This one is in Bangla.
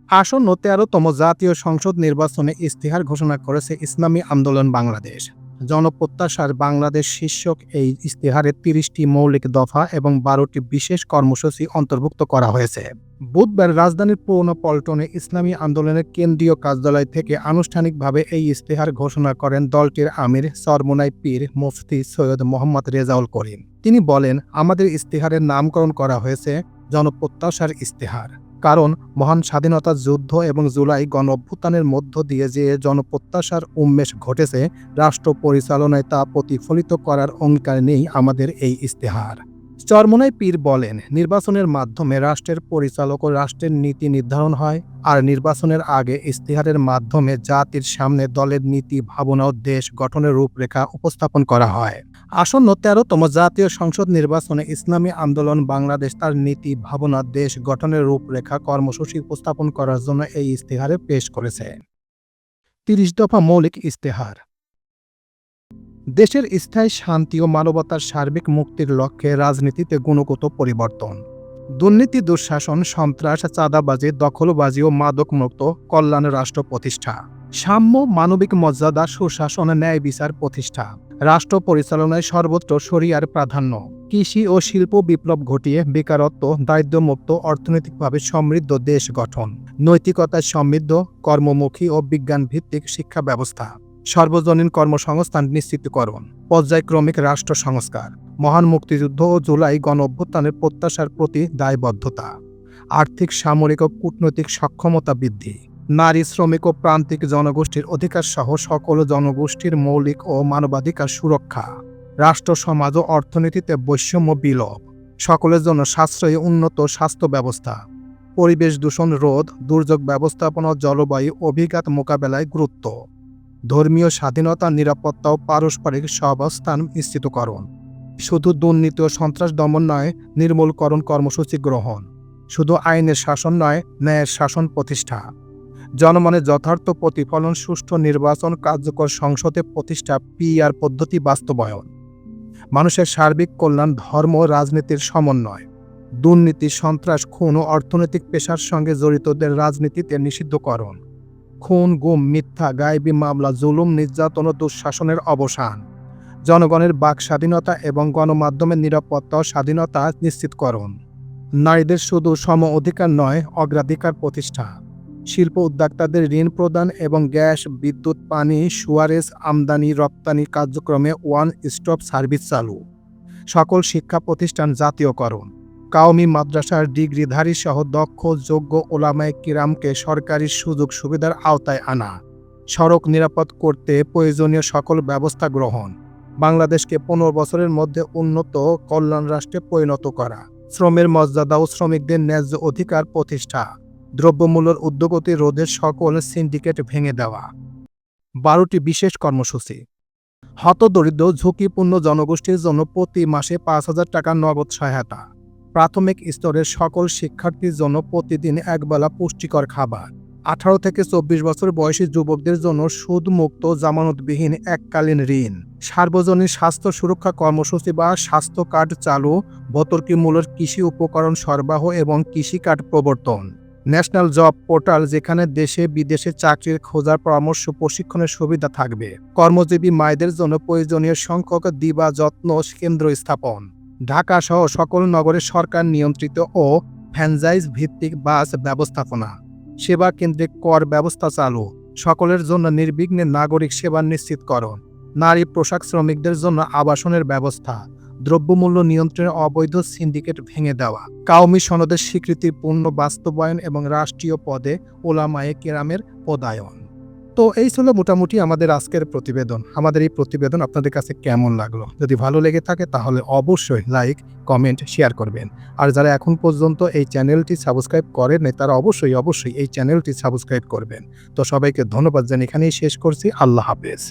আসন্ন ১৩তম জাতীয় সংসদ নির্বাচনে ইশতেহার ঘোষণা করেছে ইসলামী আন্দোলন বাংলাদেশ। জনপ্রত্যাশার বাংলাদেশ শীর্ষক এই ইশতেহারে ৩০টি মৌলিক দফা এবং ১২টি বিশেষ কর্মসূচি অন্তর্ভুক্ত করা হয়েছে। বুধবার রাজধানীর পুরনো পল্টনে ইসলামী আন্দোলনের কেন্দ্রীয় কার্যালয় থেকে আনুষ্ঠানিকভাবে এই ইশতেহার ঘোষণা করেন দলটির আমির চরমোনাই পীর মুফতি সৈয়দ মোহাম্মদ রেজাউল করিম। তিনি বলেন, আমাদের ইশতেহারের নামকরণ করা হয়েছে জনপ্রত্যাশার ইশতেহার। কারণ মহান স্বাধীনতা যুদ্ধ এবং জুলাই গণঅভ্যুত্থানের মধ্য দিয়ে যে জনপ্রত্যাশার উন্মেষ ঘটেছে, রাষ্ট্র পরিচালনায় তা প্রতিফলিত করার অঙ্গীকার নেই আমাদের এই ইশতেহার। চরমোনাই পীর বলেন, নির্বাচনের মাধ্যমে রাষ্ট্রের পরিচালক ও রাষ্ট্রের নীতি নির্ধারণ হয়, আর নির্বাচনের আগে ইশতেহারের মাধ্যমে জাতির সামনে দলের নীতি ভাবনা ও দেশ গঠনের রূপরেখা উপস্থাপন করা হয়। আসন্ন ১৩তম জাতীয় সংসদ নির্বাচনে ইসলামী আন্দোলন বাংলাদেশ তার নীতি ভাবনা, দেশ গঠনের রূপরেখা কর্মসূচি উপস্থাপন করার জন্য এই ইশতেহারে পেশ করেছে। ৩০ দফা মৌলিক ইশতেহার। দেশের স্থায়ী শান্তি ও মানবতার সার্বিক মুক্তির লক্ষ্যে রাজনীতিতে গুণগত পরিবর্তন, দুর্নীতি, দুঃশাসন, সন্ত্রাস, চাঁদাবাজি, দখলবাজি ও মাদকমুক্ত কল্যাণ রাষ্ট্র প্রতিষ্ঠা, সাম্য, মানবিক মর্যাদা, সুশাসন, ন্যায় বিচার প্রতিষ্ঠা, রাষ্ট্র পরিচালনায় সর্বত্র শরিয়ার প্রাধান্য, কৃষি ও শিল্প বিপ্লব ঘটিয়ে বেকারত্ব, দারিদ্র্যমুক্ত, অর্থনৈতিকভাবে সমৃদ্ধ দেশ গঠন, নৈতিকতায় সমৃদ্ধ, কর্মমুখী ও বিজ্ঞানভিত্তিক শিক্ষা ব্যবস্থা, সর্বজনীন কর্মসংস্থান নিশ্চিতকরণ, পর্যায়ক্রমিক রাষ্ট্র সংস্কার, মহান মুক্তিযুদ্ধ ও জুলাই গণঅভ্যুত্থানের প্রত্যাশার প্রতি দায়বদ্ধতা, আর্থিক, সামরিক ও কূটনৈতিক সক্ষমতা বৃদ্ধি, নারী, শ্রমিক ও প্রান্তিক জনগোষ্ঠীর অধিকার সহ সকল জনগোষ্ঠীর মৌলিক ও মানবাধিকার সুরক্ষা, রাষ্ট্র, সমাজ ও অর্থনীতিতে বৈষম্য বিলোপ, সকলের জন্য সাশ্রয়ী উন্নত স্বাস্থ্য ব্যবস্থা, পরিবেশ দূষণ রোধ, দুর্যোগ ব্যবস্থাপনা ও জলবায়ু অভিঘাত মোকাবেলায় গুরুত্ব, ধর্মীয় স্বাধীনতা, নিরাপত্তা ও পারস্পরিক সহাবস্থান নিশ্চিতকরণ, শুধু দুর্নীতি ও সন্ত্রাস দমন নয়, নির্মূলকরণ কর্মসূচি গ্রহণ, শুধু আইনের শাসন নয়, ন্যায়ের শাসন প্রতিষ্ঠা, জনমনের যথার্থ প্রতিফলন, সুষ্ঠু নির্বাচন, কার্যকর সংসদে প্রতিষ্ঠা, পিআর পদ্ধতি বাস্তবায়ন, মানুষের সার্বিক কল্যাণ, ধর্ম ও রাজনীতির সমন্বয়, দুর্নীতি, সন্ত্রাস, খুন ও অর্থনৈতিক পেশার সঙ্গে জড়িতদের রাজনীতিতে নিষিদ্ধকরণ, খুন, গুম, মিথ্যা, গায়েবী মামলা, জুলুম, নির্যাতন ও দুঃশাসনের অবসান, জনগণের বাক স্বাধীনতা এবং গণমাধ্যমের নিরাপত্তা ও স্বাধীনতা নিশ্চিতকরণ, নারীদের শুধু সম অধিকার নয়, অগ্রাধিকার প্রতিষ্ঠা, শিল্প উদ্যোক্তাদের ঋণ প্রদান এবং গ্যাস, বিদ্যুৎ, পানি, সুয়ারেজ, আমদানি রপ্তানি কার্যক্রমে ওয়ান স্টপ সার্ভিস চালু, সকল শিক্ষা প্রতিষ্ঠান জাতীয়করণ, কাওমি মাদ্রাসার ডিগ্রিধারী সহ দক্ষ যোগ্য ওলামায়ে কিরামকে সরকারি সুযোগ সুবিধার আওতায় আনা, সড়ক নিরাপদ করতে প্রয়োজনীয় সকল ব্যবস্থা গ্রহণ, বাংলাদেশকে ১৫ বছরের মধ্যে উন্নত কল্যাণ রাষ্ট্রে পরিণত করা, শ্রমের মর্যাদা ও শ্রমিকদের ন্যায্য অধিকার প্রতিষ্ঠা, দ্রব্যমূল্যের ঊর্ধ্বগতি রোধের সকল সিন্ডিকেট ভেঙে দেওয়া। ১২টি বিশেষ কর্মসূচি। হতদরিদ্র ঝুঁকিপূর্ণ জনগোষ্ঠীর জন্য প্রতি মাসে ৫,০০০ টাকা নগদ সহায়তা, প্রাথমিক স্তরের সকল শিক্ষার্থীর জন্য প্রতিদিন একবেলা পুষ্টিকর খাবার, ১৮ থেকে ২৪ বছর বয়সী যুবকদের জন্য সুদমুক্ত জামানতবিহীন এককালীন ঋণ, সার্বজনীন স্বাস্থ্য সুরক্ষা কর্মসূচি বা স্বাস্থ্য কার্ড চালু, ভর্তুকিমূলক কৃষি উপকরণ সরবরাহ এবং কৃষি কার্ড প্রবর্তন, ন্যাশনাল জব পোর্টাল যেখানে দেশে বিদেশে চাকরির খোঁজার পরামর্শ প্রশিক্ষণের সুবিধা থাকবে, কর্মজীবী মায়েদের জন্য প্রয়োজনীয় সংখ্যক দিবা যত্ন কেন্দ্র স্থাপন, ঢাকা সহ সকল নগরে সরকার নিয়ন্ত্রিত ও ফ্র্যাঞ্চাইজ ভিত্তিক বাস ব্যবস্থাপনা, সেবা কেন্দ্রিক কর ব্যবস্থা চালু, সকলের জন্য নির্বিঘ্নে নাগরিক সেবা নিশ্চিতকরণ, নারী পোশাক শ্রমিকদের জন্য আবাসনের ব্যবস্থা, দ্রব্যমূল্য নিয়ন্ত্রণের অবৈধ সিন্ডিকেট ভেঙে দেওয়া, কাওমি সনদের স্বীকৃতির পূর্ণ বাস্তবায়ন এবং রাষ্ট্রীয় পদে ওলামায়ে কেরামের পদায়ন। তো এই ছিল মোটামুটি আমাদের আজকের প্রতিবেদন। আমাদের এই প্রতিবেদন আপনাদের কাছে কেমন লাগলো? যদি ভালো লেগে থাকে তাহলে অবশ্যই লাইক, কমেন্ট, শেয়ার করবেন। আর যারা এখন পর্যন্ত এই চ্যানেলটি সাবস্ক্রাইব করেন নাই তারা অবশ্যই এই চ্যানেলটি সাবস্ক্রাইব করবেন। তো সবাইকে ধন্যবাদ জানিয়ে এখানেই শেষ করছি। আল্লাহ হাফেজ।